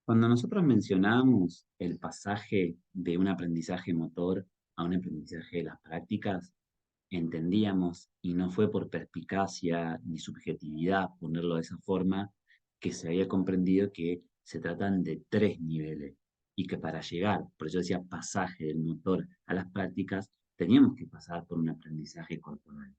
Cuando nosotros mencionamos el pasaje de un aprendizaje motor a un aprendizaje de las prácticas, entendíamos, y no fue por perspicacia ni subjetividad ponerlo de esa forma, que se había comprendido que se tratan de tres niveles y que para llegar, por eso decía pasaje del motor a las prácticas, teníamos que pasar por un aprendizaje corporal.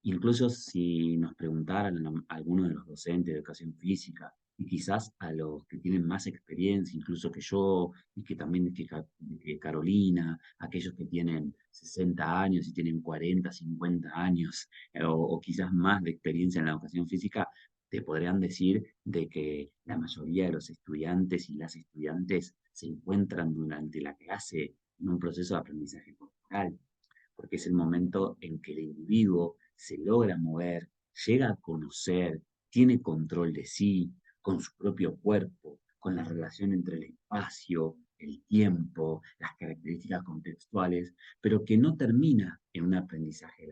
Incluso si nos preguntaran a algunos de los docentes de educación física y quizás a los que tienen más experiencia, incluso que yo, y que también que Carolina, aquellos que tienen 60 años y tienen 40, 50 años, o quizás más de experiencia en la educación física, te podrían decir de que la mayoría de los estudiantes y las estudiantes se encuentran durante la clase en un proceso de aprendizaje corporal, porque es el momento en que el individuo se logra mover, llega a conocer, tiene control de sí, con su propio cuerpo, con la relación entre el espacio, el tiempo, las características contextuales, pero que no termina en un aprendizaje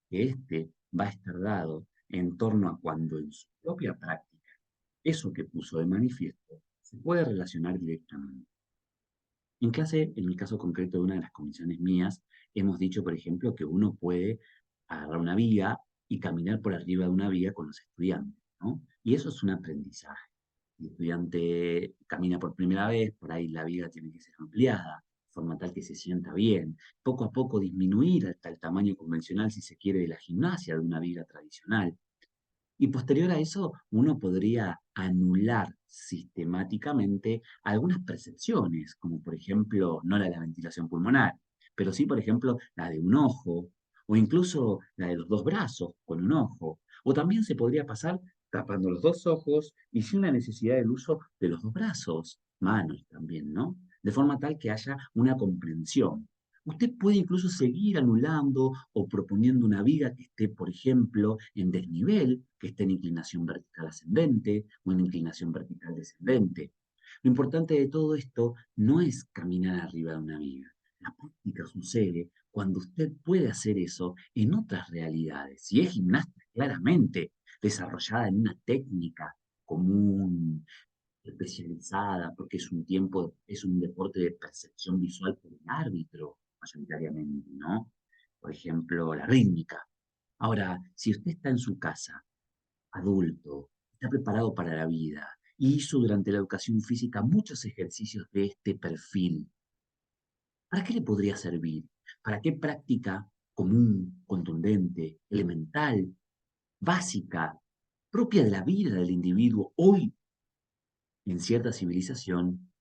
que este va a estar dado en torno a cuando en su propia práctica, eso que puso de manifiesto, se puede relacionar directamente. En clase, en el caso concreto de una de las comisiones mías, hemos dicho, por ejemplo, que uno puede agarrar una viga y caminar por arriba de una viga con los estudiantes, ¿no? Y eso es un aprendizaje. El estudiante camina por primera vez, por ahí la viga tiene que ser ampliada, de forma tal que se sienta bien. Poco a poco disminuir hasta el tamaño convencional, si se quiere, de la gimnasia, de una viga tradicional. Y posterior a eso, uno podría anular sistemáticamente algunas percepciones, como por ejemplo, no la de la ventilación pulmonar, pero sí, por ejemplo, la de un ojo, o incluso la de los dos brazos con un ojo. O también se podría pasar tapando los dos ojos y sin la necesidad del uso de los dos brazos, manos también, ¿no? De forma tal que haya una comprensión. Usted puede incluso seguir anulando o proponiendo una viga que esté, por ejemplo, en desnivel, que esté en inclinación vertical ascendente o en inclinación vertical descendente. Lo importante de todo esto no es caminar arriba de una viga. La práctica sucede cuando usted puede hacer eso en otras realidades. Si es gimnasta, claramente desarrollada en una técnica común, especializada, porque es un tiempo, es un deporte de percepción visual por el árbitro, mayoritariamente, ¿no? Por ejemplo, la rítmica. Ahora, si usted está en su casa, adulto, está preparado para la vida y hizo durante la educación física muchos ejercicios de este perfil, ¿para qué le podría servir? ¿Para qué práctica común, contundente, elemental, básica, propia de la vida del individuo hoy en cierta civilización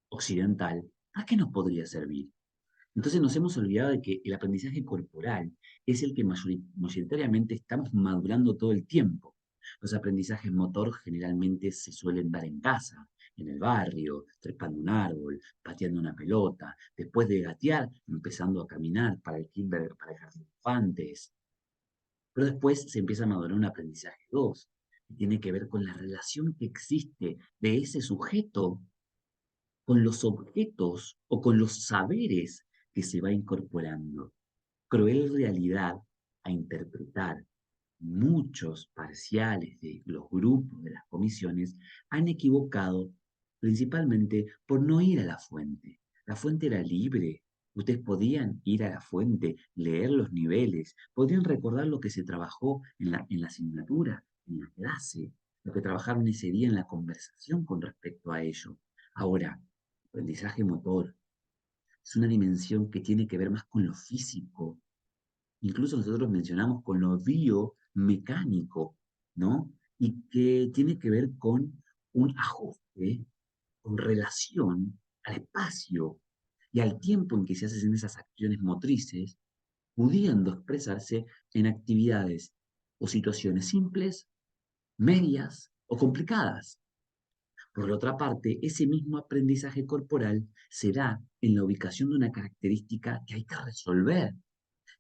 occidental, ¿a qué nos podría servir? Entonces nos hemos olvidado de que el aprendizaje corporal es el que mayoritariamente estamos madurando todo el tiempo. Los aprendizajes motor generalmente se suelen dar en casa, en el barrio, trepando un árbol, pateando una pelota, después de gatear, empezando a caminar para el kinder, para el jardín de infantes. Pero después se empieza a madurar un aprendizaje 2, que tiene que ver con la relación que existe de ese sujeto con los objetos o con los saberes que se va incorporando. Cruel realidad a interpretar. Muchos parciales de los grupos de las comisiones han equivocado principalmente por no ir a la fuente. La fuente era libre. Ustedes podían ir a la fuente, leer los niveles, podían recordar lo que se trabajó en la asignatura, en la clase, lo que trabajaron ese día en la conversación con respecto a ello. Ahora, aprendizaje motor es una dimensión que tiene que ver más con lo físico. Incluso nosotros mencionamos con lo biomecánico, ¿no? Y que tiene que ver con un ajuste con relación al espacio y al tiempo en que se hacen esas acciones motrices, pudiendo expresarse en actividades o situaciones simples, medias o complicadas. Por otra parte, ese mismo aprendizaje corporal se da en la ubicación de una característica que hay que resolver.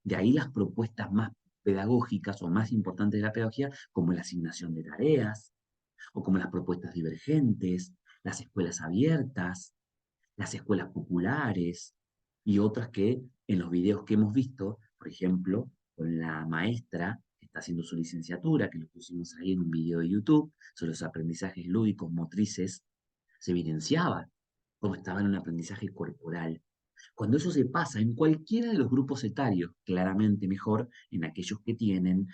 De ahí las propuestas más pedagógicas o más importantes de la pedagogía, como la asignación de tareas, o como las propuestas divergentes, las escuelas abiertas, las escuelas populares y otras que en los videos que hemos visto, por ejemplo, con la maestra que está haciendo su licenciatura, que lo pusimos ahí en un video de YouTube, sobre los aprendizajes lúdicos motrices, se evidenciaba cómo estaba en un aprendizaje corporal. Cuando eso se pasa en cualquiera de los grupos etarios, claramente mejor en aquellos que tienen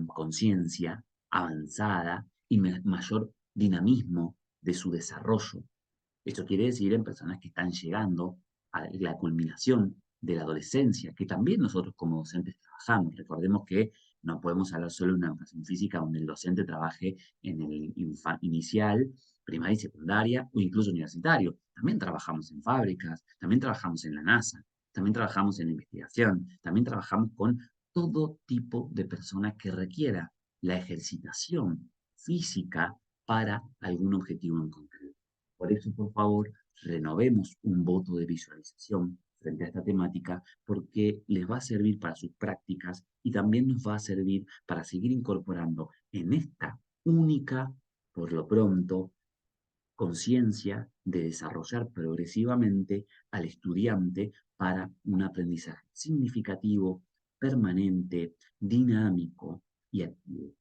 conciencia avanzada y mayor dinamismo de su desarrollo. Esto quiere decir en personas que están llegando a la culminación de la adolescencia, que también nosotros como docentes trabajamos. Recordemos que no podemos hablar solo de una educación física donde el docente trabaje en el inicial, primaria y secundaria o incluso universitario. También trabajamos en fábricas, también trabajamos en la NASA, también trabajamos en la investigación, también trabajamos con todo tipo de personas que requiera la ejercitación física para algún objetivo en concreto. Por eso, por favor, renovemos un voto de visualización frente a esta temática porque les va a servir para sus prácticas y también nos va a servir para seguir incorporando en esta única, por lo pronto, conciencia de desarrollar progresivamente al estudiante para un aprendizaje significativo, permanente, dinámico y activo.